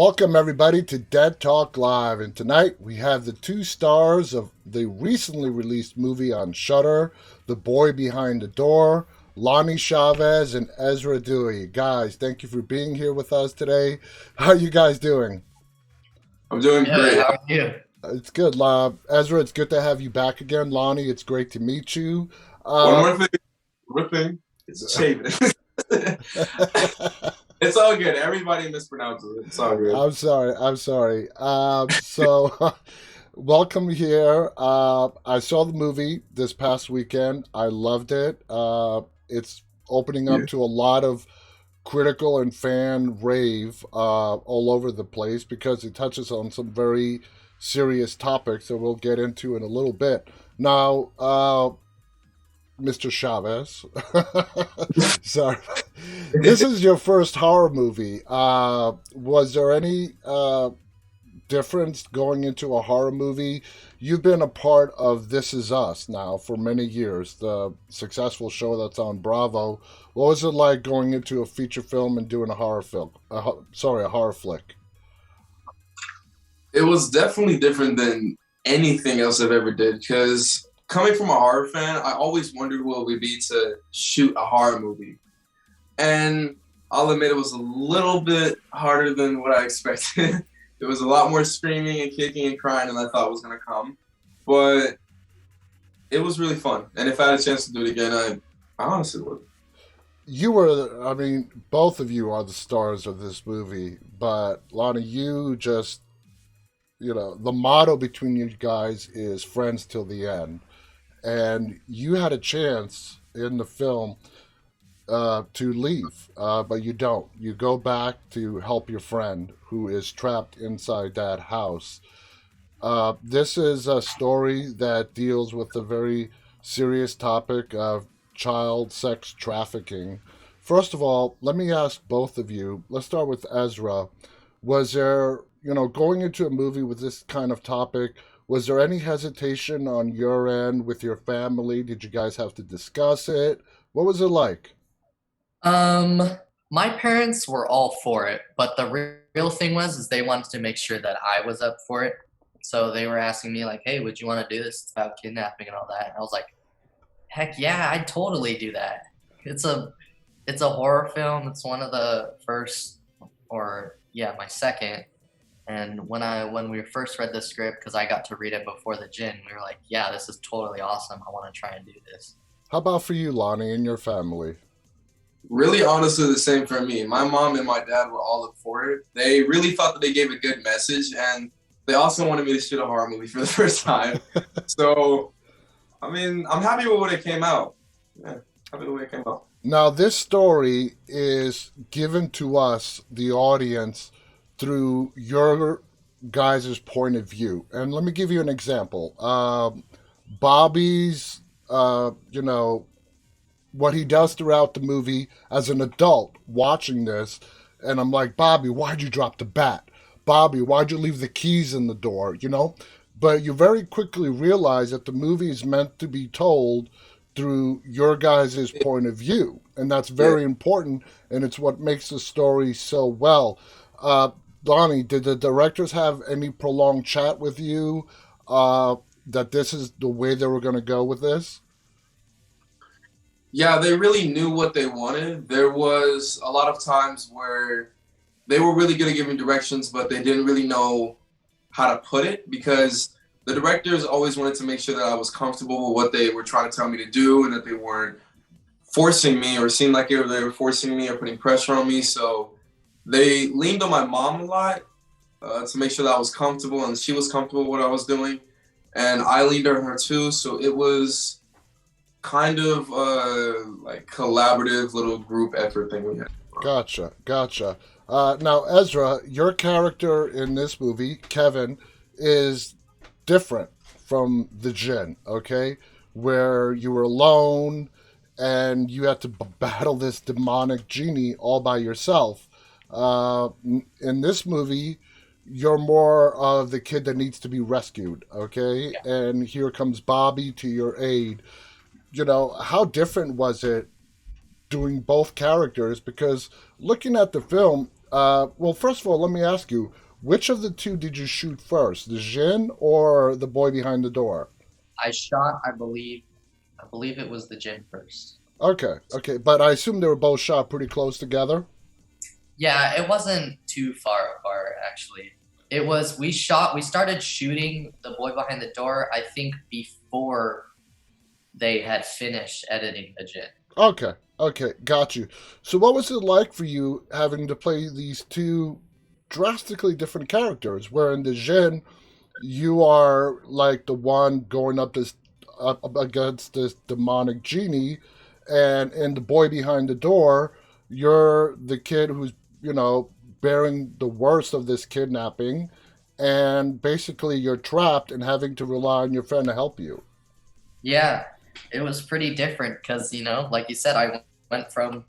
Welcome, everybody, to Dead Talk Live. And tonight we have the two stars of the recently released movie on Shudder, The Boy Behind the Door, Lonnie Chavis and Ezra Dewey. Guys, thank you for being here with us today. How are you guys doing? I'm doing great. How are you? It's good. Ezra, it's good to have you back again. Lonnie, it's great to meet you. One Uh, more thing. It's Chavis. It's all good. Everybody mispronounces it. It's all good. I'm sorry. Welcome here. I saw the movie this past weekend. I loved it. It's opening Yeah. up to a lot of critical and fan rave all over the place because it touches on some very serious topics that we'll get into in a little bit. Now, Mr. Chavez. Sorry. This is your first horror movie. Was there any difference going into a horror movie? You've been a part of This Is Us now for many years, the successful show that's on Bravo. What was it like going into a feature film and doing a horror film? A horror flick. It was definitely different than anything else I've ever did because coming from a horror fan, I always wondered what it would be to shoot a horror movie. And I'll admit it was a little bit harder than what I expected. There was a lot more screaming and kicking and crying than I thought was going to come. But it was really fun. And if I had a chance to do it again, I honestly would. Both of you are the stars of this movie, but Lonnie, the motto between you guys is friends till the end. And you had a chance in the film to leave, but you don't. You go back to help your friend who is trapped inside that house. This is a story that deals with the very serious topic of child sex trafficking. First of all, let me ask both of you. Let's start with Ezra. Was there, going into a movie with this kind of topic, was there any hesitation on your end with your family? Did you guys have to discuss it? What was it like? Um, my parents were all for it, but the real thing is they wanted to make sure that I was up for it. So they were asking me like, "Hey, would you want to do this? It's about kidnapping and all that." And I was like, "Heck yeah, I'd totally do that." It's a it's a horror film. It's one of the first, or yeah, my second. And when we first read the script, because I got to read it before the gin, we were like, "Yeah, this is totally awesome. I want to try and do this." How about for you, Lonnie, and your family? Really, honestly, the same for me. My mom and my dad were all up for it. They really thought that they gave a good message, and they also wanted me to shoot a horror movie for the first time. So, I'm happy with what it came out. Yeah, happy with what it came out. Now, this story is given to us, the audience, through your guys' point of view. And let me give you an example. Bobby's, what he does throughout the movie as an adult watching this, and I'm like, Bobby, why'd you drop the bat? Bobby, why'd you leave the keys in the door? But you very quickly realize that the movie is meant to be told through your guys' point of view, and that's very important, and it's what makes the story so well. Donnie, did the directors have any prolonged chat with you that this is the way they were going to go with this? Yeah, they really knew what they wanted. There was a lot of times where they were really good at giving directions, but they didn't really know how to put it because the directors always wanted to make sure that I was comfortable with what they were trying to tell me to do and that they weren't forcing me or seemed like they were forcing me or putting pressure on me. So they leaned on my mom a lot to make sure that I was comfortable and she was comfortable with what I was doing. And I leaned on her too. So it was kind of like collaborative little group effort thing we had. Gotcha. Now, Ezra, your character in this movie, Kevin, is different from the Jinn, okay? Where you were alone and you had to battle this demonic genie all by yourself. In this movie, you're more of the kid that needs to be rescued, okay? Yeah. And here comes Bobby to your aid. How different was it doing both characters? Because looking at the film, Well, first of all, let me ask you, which of the two did you shoot first, the Jin or the boy behind the door? I shot, I believe it was the gin first. Okay, okay, but I assume they were both shot pretty close together. Yeah, it wasn't too far apart actually. It was we started shooting the boy behind the door, I think before they had finished editing the gin. Okay, okay, got you. So, what was it like for you having to play these two drastically different characters? Where in the Jin, you are like the one going up against this demonic genie, and in the boy behind the door, you're the kid who's you know bearing the worst of this kidnapping, and basically you're trapped and having to rely on your friend to help you. Yeah, it was pretty different because, like you said, I went from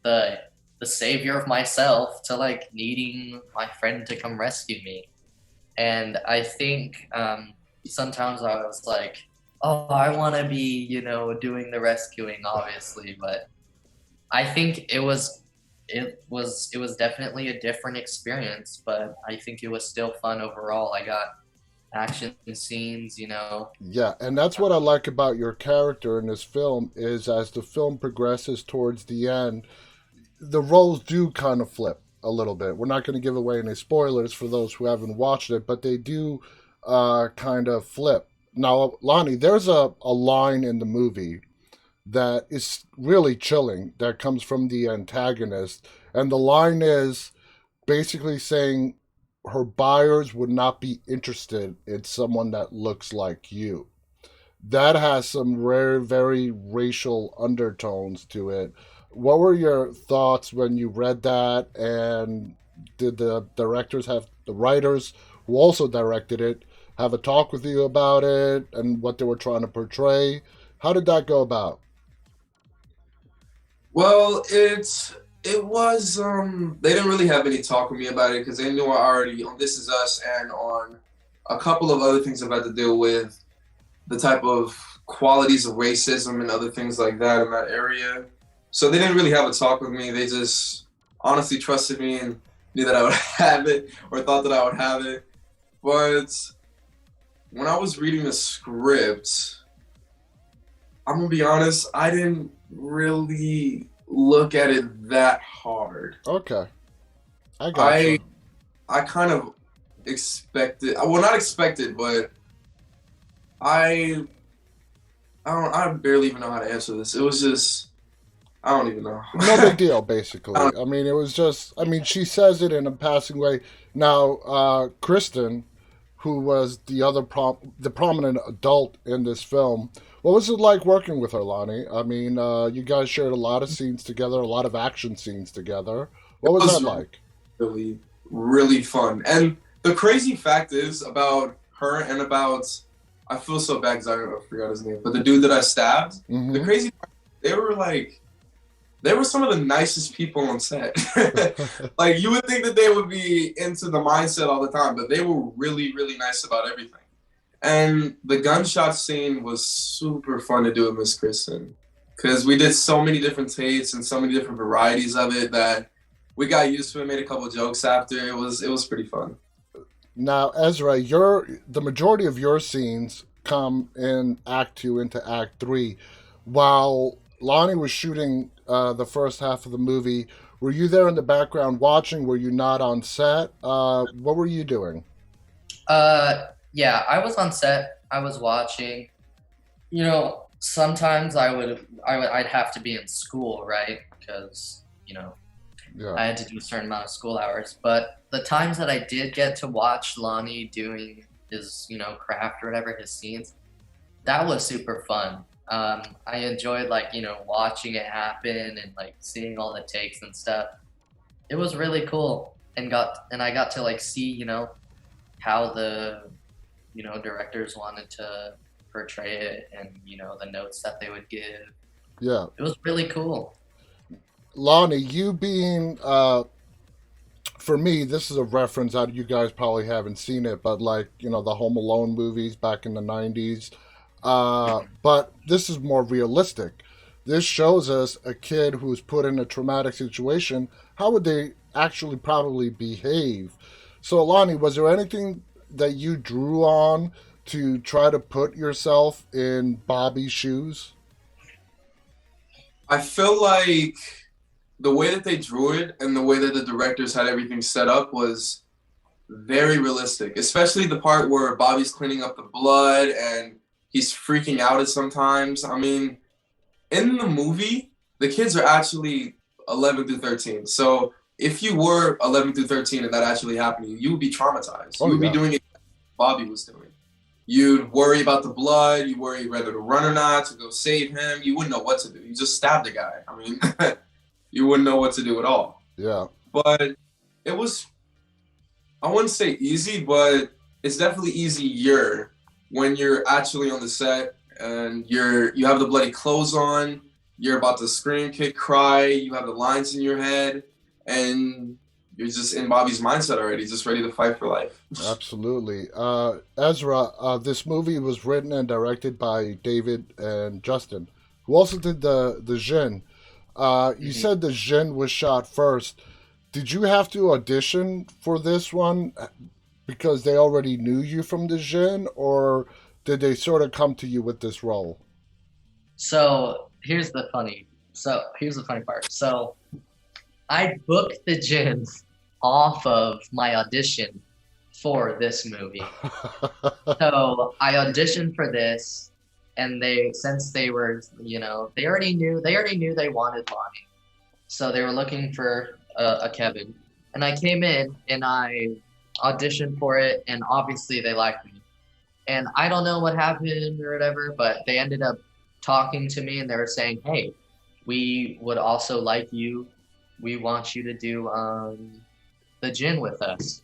the the savior of myself to like needing my friend to come rescue me. And I think sometimes I was like, oh, I want to be, doing the rescuing, obviously, but I think it was definitely a different experience, but I think it was still fun overall. I got action scenes. Yeah, and that's what I like about your character in this film is as the film progresses towards the end, the roles do kind of flip a little bit. We're not going to give away any spoilers for those who haven't watched it, but they do kind of flip. Now, Lonnie, there's a line in the movie that is really chilling that comes from the antagonist, and the line is basically saying her buyers would not be interested in someone that looks like you. That has some very, very racial undertones to it. What were your thoughts when you read that? And did the writers who also directed it, have a talk with you about it and what they were trying to portray? How did that go about? Well, it was they didn't really have any talk with me about it because they knew I already on This Is Us and on a couple of other things I've had to deal with the type of qualities of racism and other things like that in that area. So they didn't really have a talk with me. They just honestly trusted me and knew that I would have it or thought that I would have it. But when I was reading the script, I'm gonna be honest, I didn't really look at it that hard. Okay, I got I you. I kind of expected, well, not expected, but I I barely even know how to answer this. It was just I don't even know. No big deal, basically. Um, I mean, it was just, I mean, she says it in a passing way. Now, Kristen, who was the prominent adult in this film, what was it like working with her, Lonnie? I mean, you guys shared a lot of scenes together, a lot of action scenes together. What it was that was like? really, really fun. And the crazy fact is about her and about, I feel so bad because I forgot his name, but the dude that I stabbed, the Mm-hmm. crazy fact, they were like, they were some of the nicest people on set. Like you would think that they would be into the mindset all the time, but they were really, really nice about everything. And the gunshot scene was super fun to do with Miss Kristen because we did so many different takes and so many different varieties of it that we got used to it. Made a couple jokes after. It was pretty fun. Now, Ezra, the majority of your scenes come in Act Two into Act Three, while Lonnie was shooting the first half of the movie. Were you there in the background watching? Were you not on set? What were you doing? Yeah, I was on set. I was watching. Sometimes I'd have to be in school, right? Because Yeah, I had to do a certain amount of school hours. But the times that I did get to watch Lonnie doing his, craft or whatever, his scenes, that was super fun. I enjoyed like, watching it happen and like seeing all the takes and stuff. It was really cool and I got to like see, how the, directors wanted to portray it and, the notes that they would give. yeah. It was really cool. Lonnie, you being for me, this is a reference that you guys probably haven't seen it, but like the Home Alone movies back in the '90s. But this is more realistic. This shows us a kid who's put in a traumatic situation. How would they actually probably behave. So, Lonnie, was there anything that you drew on to try to put yourself in Bobby's shoes? I feel like the way that they drew it and the way that the directors had everything set up was very realistic, especially the part where Bobby's cleaning up the blood and he's freaking out at sometimes. I mean, in the movie, the kids are actually 11 through 13. So if you were 11 through 13 and that actually happened to you, you would be traumatized. Oh, You would be yeah. doing it like Bobby was doing. You'd worry about the blood. You worry whether to run or not, to go save him. You wouldn't know what to do. You just stabbed the guy. I mean, you wouldn't know what to do at all. Yeah. But it was, I wouldn't say easy, but it's definitely easier when you're actually on the set and you have the bloody clothes on, you're about to scream, kick, cry, you have the lines in your head, and you're just in Bobby's mindset already, just ready to fight for life. Absolutely. Ezra, this movie was written and directed by David and Justin, who also did the Jin. You Mhm. said the Jin was shot first. Did you have to audition for this one because they already knew you from the Jin, or did they sort of come to you with this role? So here's the funny part. So I booked the gin off of my audition for this movie. So I auditioned for this, and since they were, they already knew they wanted Lonnie. So they were looking for a Kevin, and I came in and I auditioned for it, and obviously they liked me. And I don't know what happened or whatever, but they ended up talking to me and they were saying, "Hey, we would also like you. We want you to do the gin with us."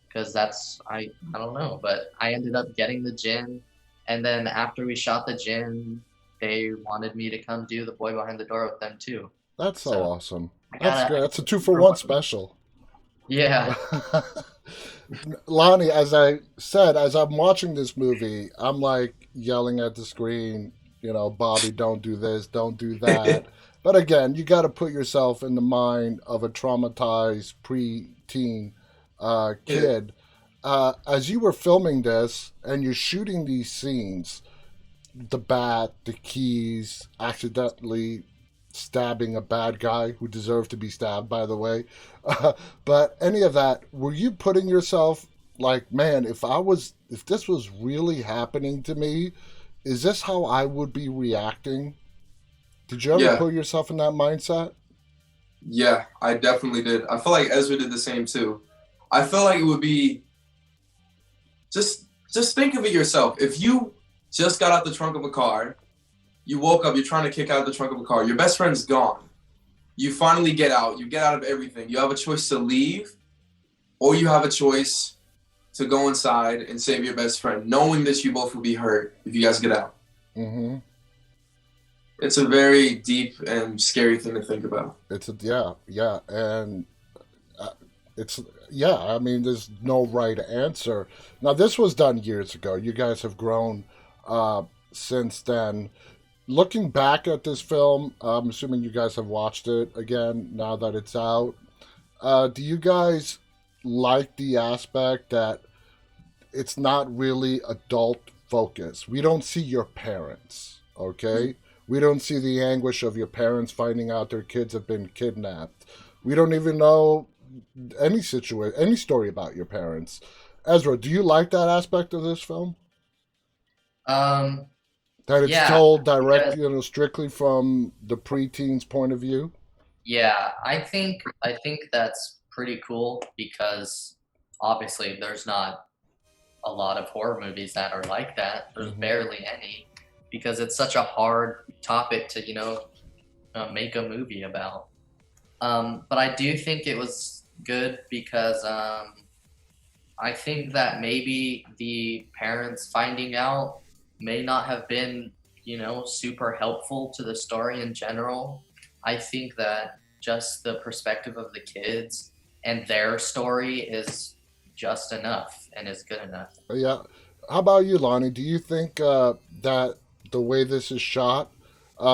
Because I don't know, but I ended up getting the gin, and then after we shot the gin, they wanted me to come do the boy behind the door with them too. That's so So awesome. I That's got great. a That's a two for super one lucky. special. Yeah. Lonnie, as I said, as I'm watching this movie, I'm like yelling at the screen, Bobby, don't do this, don't do that. But again, you got to put yourself in the mind of a traumatized pre-teen Yeah. kid. As you were filming this and you're shooting these scenes, the bat, the keys, accidentally stabbing a bad guy who deserved to be stabbed, by the way. But any of that, were you putting yourself like, man, if this was really happening to me, is this how I would be reacting? Did you ever Yeah, put yourself in that mindset? yeah, I definitely did. I feel like Ezra did the same too. I feel like it would be just think of it yourself. If you just got out the trunk of a car, you woke up, you're trying to kick out the trunk of a car, your best friend's gone. You finally get out, you get out of everything. You have a choice to leave, or you have a choice to go inside and save your best friend, knowing that you both will be hurt if you guys get out. Mm-hmm. It's a very deep and scary thing to think about. Yeah, and uh, it's yeah. I mean, there's no right answer. Now, this was done years ago. You guys have grown uh, since then. Looking back at this film, I'm assuming you guys have watched it again now that it's out. Do you guys like the aspect that it's not really adult focus? We don't see your parents, okay? We don't see the anguish of your parents finding out their kids have been kidnapped. We don't even know any story about your parents. Ezra, do you like that aspect of this film? Um, That it's yeah, told direct, because strictly from the preteen's point of view? yeah, I think that's pretty cool because obviously there's not a lot of horror movies that are like that. There's Hmm. barely any because it's such a hard topic to, make a movie about. But I do think it was good because I think that maybe the parents finding out may not have been, super helpful to the story in general. I think that just the perspective of the kids and their story is just enough and is good enough. Yeah. How about you, Lonnie? Do you think that the way this is shot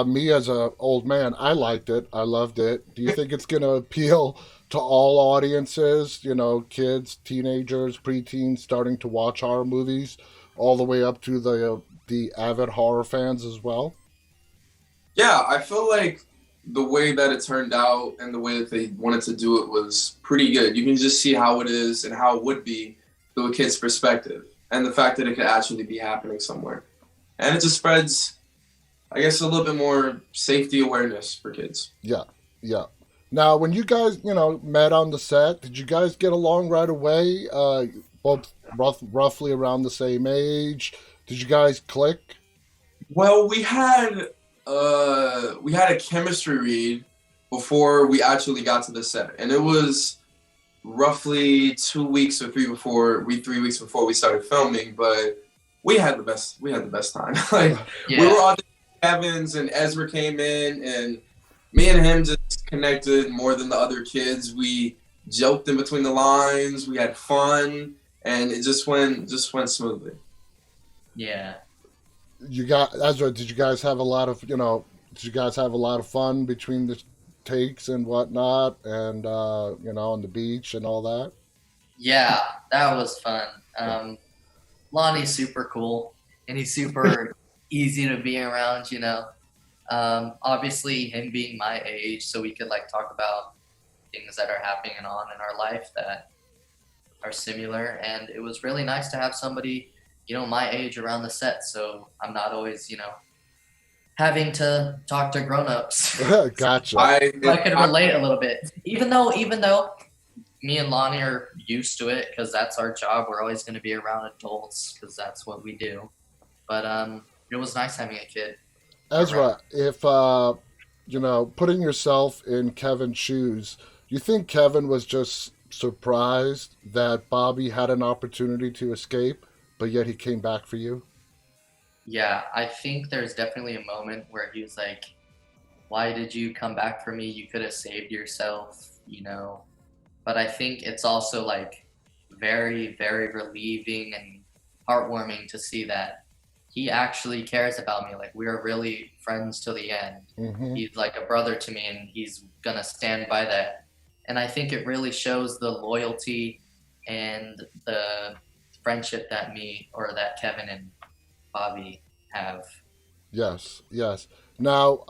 Me as a old man, I liked it. I loved it. Do you think it's going to appeal to all audiences? You know, kids, teenagers, preteens starting to watch horror movies, all the way up to the avid horror fans as well. Yeah, I feel like the way that it turned out and the way that they wanted to do it was pretty good. You can just see how it is and how it would be through a kid's perspective, and the fact that it could actually be happening somewhere. And it just spreads, I guess, a little bit more safety awareness for kids. Yeah, yeah. Now, when you guys, met on the set, did you guys get along right away? Both roughly around the same age. Did you guys click? Well, we had a chemistry read before we actually got to the set, and it was roughly 2 weeks or 3 weeks before we started filming. But we had the best time. Like Yeah. we were on Evans and Ezra came in, and me and him just connected more than the other kids. We joked in between the lines. We had fun, and it just went smoothly. Yeah. You got Ezra. Did you guys have a lot of Did you guys have a lot of fun between the takes and whatnot, and on the beach and all that? Yeah, that was fun. Lonnie's super cool and he's super easy to be around, you know. Obviously him being my age, so we could like talk about things that are happening on in our life that are similar, and it was really nice to have somebody, my age around the set, so I'm not always, having to talk to grown-ups. Gotcha. I could relate a little bit. Even though me and Lonnie are used to it because that's our job. We're always going to be around adults because that's what we do. But it was nice having a kid. Ezra, if putting yourself in Kevin's shoes, you think Kevin was just surprised that Bobby had an opportunity to escape, but yet he came back for you? Yeah, I think there's definitely a moment where he was like, "Why did you come back for me? You could have saved yourself, you know." But I think it's also like very, very relieving and heartwarming to see that he actually cares about me. Like we're really friends till the end. Hmm. He's like a brother to me, and he's gonna stand by that. And I think it really shows the loyalty and the friendship that Kevin and Bobby have. Yes, yes. Now,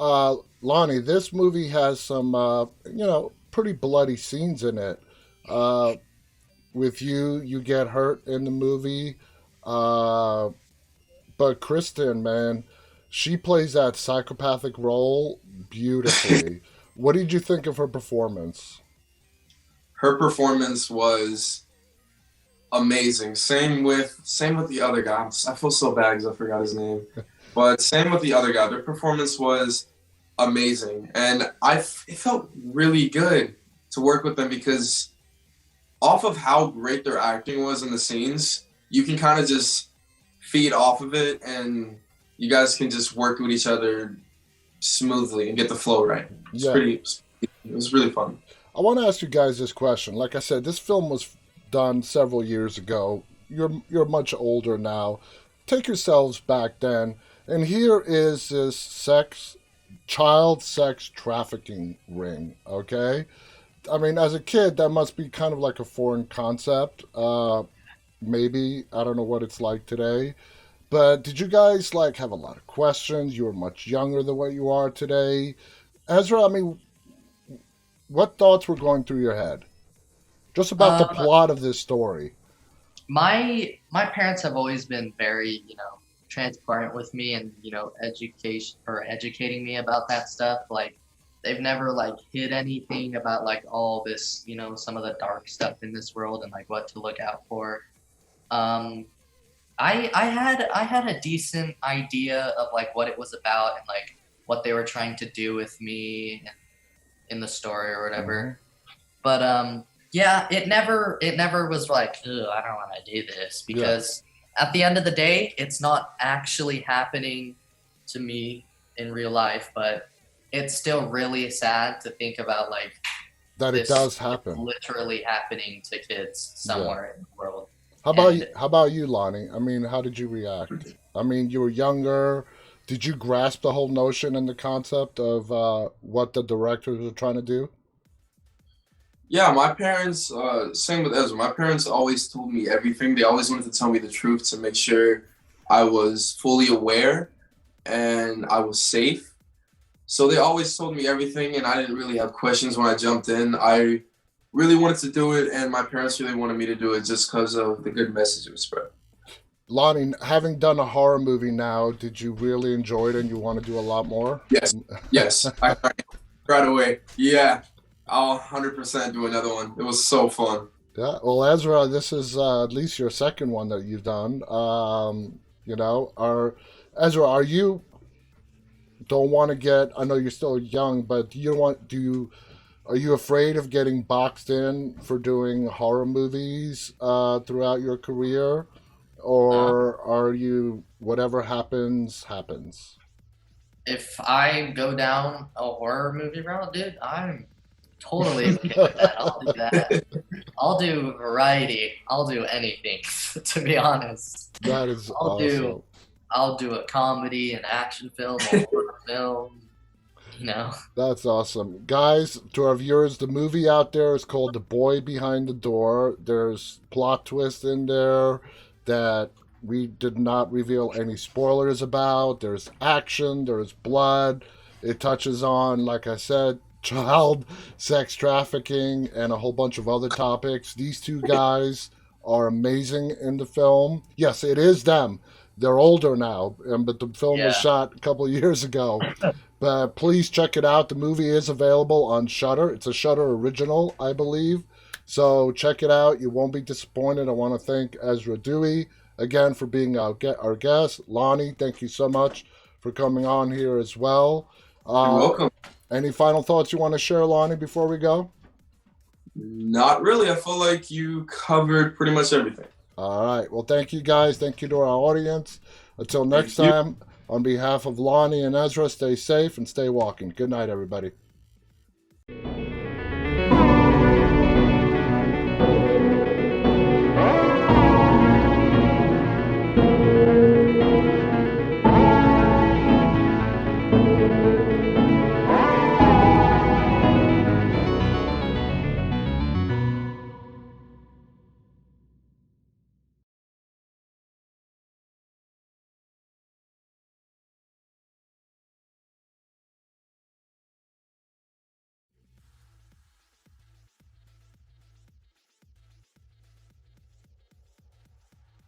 Lonnie, this movie has some, pretty bloody scenes in it. Uh, with you get hurt in the movie. Uh, but Kristen, man, she plays that psychopathic role beautifully. What did you think of her performance? Her performance was amazing. Same with the other guy. I feel so bad because I forgot his name. But same with the other guy. Their performance was amazing, and it felt really good to work with them because off of how great their acting was in the scenes, you can kind of just feed off of it, and you guys can just work with each other smoothly and get the flow right. Yeah. It was really fun. I want to ask you guys this question. Like I said, this film was done several years ago. You're much older now. Take yourselves back then, and here is this child sex trafficking ring. Okay, I mean, as a kid, that must be kind of like a foreign concept. Maybe I don't know what it's like today, but did you guys like have a lot of questions? You were much younger than what you are today, Ezra. I mean, what thoughts were going through your head just about the plot of this story? My parents have always been very, transparent with me and, educating me about that stuff. Like they've never like hid anything about like all this, some of the dark stuff in this world and like what to look out for. I had a decent idea of like what it was about and like what they were trying to do with me in the story or whatever. But yeah, it never was like, "Ugh, I don't want to do this," because at the end of the day, it's not actually happening to me in real life, but it's still really sad to think about like That it this does happen. literally happening to kids somewhere in the world. How about And you? How about you, Lonnie? I mean, how did you react? I mean, you were younger, Did you grasp the whole notion and the concept of what the directors were trying to do? Yeah, my parents, same with Ezra. My parents always told me everything. They always wanted to tell me the truth to make sure I was fully aware and I was safe. So they always told me everything, and I didn't really have questions when I jumped in. I really wanted to do it, and my parents really wanted me to do it just because of the good message it was spread. Lonnie, having done a horror movie now, did you really enjoy it and you want to do a lot more? Yes, yes, I right away. Yeah, I'll 100% do another one. It was so fun. Yeah. Well, Ezra, this is at least your second one that you've done. Ezra, are you don't want to get? I know you're still young, but do you want? Are you afraid of getting boxed in for doing horror movies throughout your career, or are you whatever happens happens? If I go down a horror movie route, dude, I'm totally okay with that. I'll do that. I'll do variety. I'll do anything, to be honest. That is I'll awesome. I'll do a comedy, an action film, a horror film. You know. That's awesome. Guys, to our viewers, the movie out there is called The Boy Behind the Door. There's plot twist in there that we did not reveal any spoilers about. There's action, there's blood. It touches on, like I said, child sex trafficking and a whole bunch of other topics. These two guys are amazing in the film. Yes, it is them. They're older now, but the film was shot a couple of years ago. But please check it out. The movie is available on Shudder. It's a Shudder original, I believe. So check it out. You won't be disappointed. I want to thank Ezra Dewey again for being our guest. Lonnie, thank you so much for coming on here as well. You're welcome. Any final thoughts you want to share, Lonnie, before we go? Not really. I feel like you covered pretty much everything. All right. Well, thank you, guys. Thank you to our audience. Until next time, on behalf of Lonnie and Ezra, stay safe and stay walking. Good night, everybody.